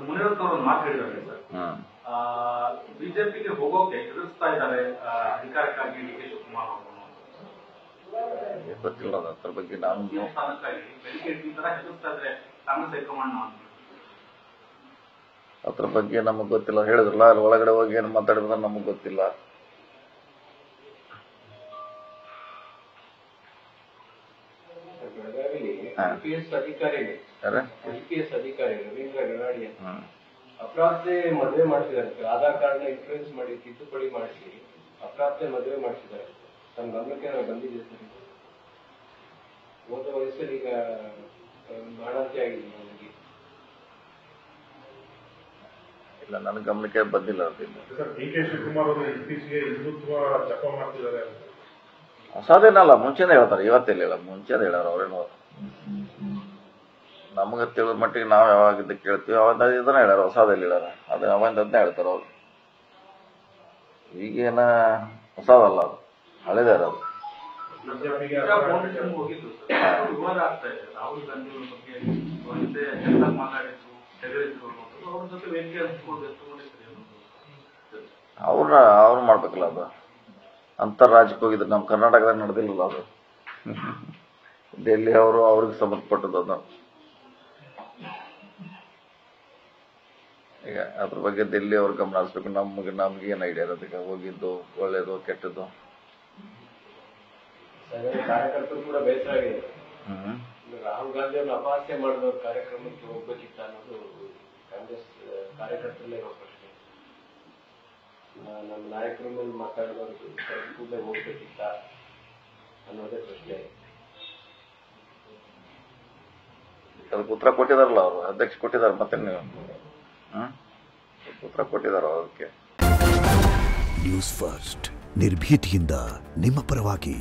ಮುನಿರತ್ನ ಅವರು ಮಾತು ಹೇಳಿದ್ದಾರೆ ಸರ್, ಬಿಜೆಪಿಗೆ ಹೋಗೋಕೆ ಎದುರಿಸ್ತಾ ಇದ್ದಾರೆ ಅಧಿಕಾರಕ್ಕಾಗಿ ಡಿ ಕೆ ಶಿವಕುಮಾರ್ ಅವರು. ಗೊತ್ತಿಲ್ಲ ಅದ್ರ ಬಗ್ಗೆ ನಾನು ಸ್ಥಾನಕ್ಕಾಗಿ ಬೆಳಿಗ್ಗೆ ಈ ತರ ಹೆದರ್ಸ್ತಾ ಇದ್ರೆ ಕಾಂಗ್ರೆಸ್ ಹೈಕಮಾಂಡ್ ಅದ್ರ ಬಗ್ಗೆ ನಮಗ್ ಗೊತ್ತಿಲ್ಲ. ಹೇಳಿದ್ರಲ್ಲ ಅಲ್ಲಿ ಒಳಗಡೆ ಹೋಗಿ ಏನು ಮಾತಾಡಿದ್ರೆ ನಮಗ್ ಗೊತ್ತಿಲ್ಲ. ಐಪಿಎಸ್ ಅಧಿಕಾರಿ ರವೀಂದ್ರ ಗನಾಡಿ ಅಪ್ರಾಪ್ತೆ ಮದುವೆ ಮಾಡಿಸಿದ್ದಾರೆ. ಆಧಾರ್ ಕಾರ್ಡ್ ನ ಇನ್ಫ್ಲೂಯೆನ್ಸ್ ಮಾಡಿ ತಿದ್ದುಪಡಿ ಮಾಡಿಸಿ ಅಪ್ರಾಪ್ತೆ ಮದುವೆ ಮಾಡಿಸಿದ್ದಾರೆ. ತಮ್ಮ ಗಮನಕ್ಕೆ ಬಂದಿದೆ ಸರ್. ಹೋದ ವಯಸ್ಸಲ್ಲಿ ಈಗ ಮಾಡಂತೆ ಆಗಿದೆ ನನಗೆ. ಇಲ್ಲ, ನನ್ನ ಗಮನಕ್ಕೆ ಬಂದಿಲ್ಲ. ಡಿ ಕೆ ಶಿವಕುಮಾರ್ ಅವರು ಇತ್ತೀಚೆಗೆ ಹಿಂದುತ್ವ ಜಪ ಮಾಡ್ತಿದ್ದಾರೆ. ಹೊಸದೇನಲ್ಲ, ಮುಂಚೆನೇ ಹೇಳ್ತಾರೆ, ಇವತ್ತೆಲ್ಲ ಹೇಳ, ಮುಂಚೆನೇ ಹೇಳಾರ ಅವ್ರೇನು. ನಮ್ಗೆ ತಿಳಿದ ಮಟ್ಟಿಗೆ ನಾವು ಯಾವಾಗಿದ್ದ ಕೇಳ್ತೀವಿ ಅವಾಗ ಇದನ್ನ ಹೇಳ್ಯಾರ, ಹೊಸದಲ್ಲಿ ಹೇಳ್ಯಾರ. ಅದು ಅವಾಗಿಂದ ಅದನ್ನೇ ಹೇಳ್ತಾರ ಅವ್ರು. ಈಗೇನ ಹೊಸದಲ್ಲ, ಅದು ಹಳೇದೇ ಅದು. ಹೋಗಿದ್ದು ವಿವಾದ ಆಗ್ತಾ ಇದೆ. ರಾಹುಲ್ ಗಾಂಧಿ ಅವ್ರ ಬಗ್ಗೆ ಮಾತಾಡಿದ್ರು, ತೆಗೆದಿದ್ರು, ಅವ್ರ ಜೊತೆ ವೇದಿಕೆ ಅವ್ರು ಮಾಡ್ಬೇಕಲ್ಲ. ಅದು ಅಂತರ್ರಾಜ್ಯಕ್ಕೆ ಹೋಗಿದ್ರು, ನಮ್ಮ ಕರ್ನಾಟಕದಾಗ ನಡೆದಿಲ್ಲ ಅದು. ಡೆಲ್ಲಿ ಅವರು ಅವ್ರಿಗೆ ಸಂಬಂಧಪಟ್ಟದ್ದು ಅದು. ಈಗ ಅದ್ರ ಬಗ್ಗೆ ಡೆಲ್ಲಿ ಅವ್ರು ಗಮನ ಹರಿಸ್ಬೇಕು. ನಮ್ಗೆ ಏನ್ ಐಡಿಯಾ ಇರೋದಕ್ಕೆ ಹೋಗಿದ್ದು ಒಳ್ಳೇದು ಕೆಟ್ಟದ್ದು. ಕಾರ್ಯಕರ್ತರು ಕೂಡ ಬೇಸರ ಆಗಿದೆ. ರಾಹುಲ್ ಗಾಂಧಿ ಅವ್ರನ್ನ ಅಪಹಾಸ್ಯ ಮಾಡಿದವ್ರ ಕಾರ್ಯಕ್ರಮಕ್ಕೆ ಹೋಗ್ಬೇಕಿತ್ತ ಅನ್ನೋದು ಕಾಂಗ್ರೆಸ್ ಕಾರ್ಯಕರ್ತರಲ್ಲೇ ಇರೋ ಪ್ರಶ್ನೆ. ನಮ್ಮ ನಾಯಕರ ಮೇಲೆ ಮಾತಾಡಿದವ್ರು ಕೂಡಲೇ ಹೋಗ್ಬೇಕಿತ್ತ ಅನ್ನೋದೇ ಪ್ರಶ್ನೆ. ಅದಕ್ಕೆ ಉತ್ತರ ಕೊಟ್ಟಿದಾರಲ್ಲ ಅವರು, ಅಧ್ಯಕ್ಷ ಕೊಟ್ಟಿದ್ದಾರೆ. ಮತ್ತೆ ನೀವು ಉತ್ತರ ಕೊಟ್ಟಿದಾರ ಅದಕ್ಕೆ. ನ್ಯೂಸ್ ಫಸ್ಟ್ ನಿರ್ಭೀತಿಯಿಂದ ನಿಮ್ಮ ಪರವಾಗಿ.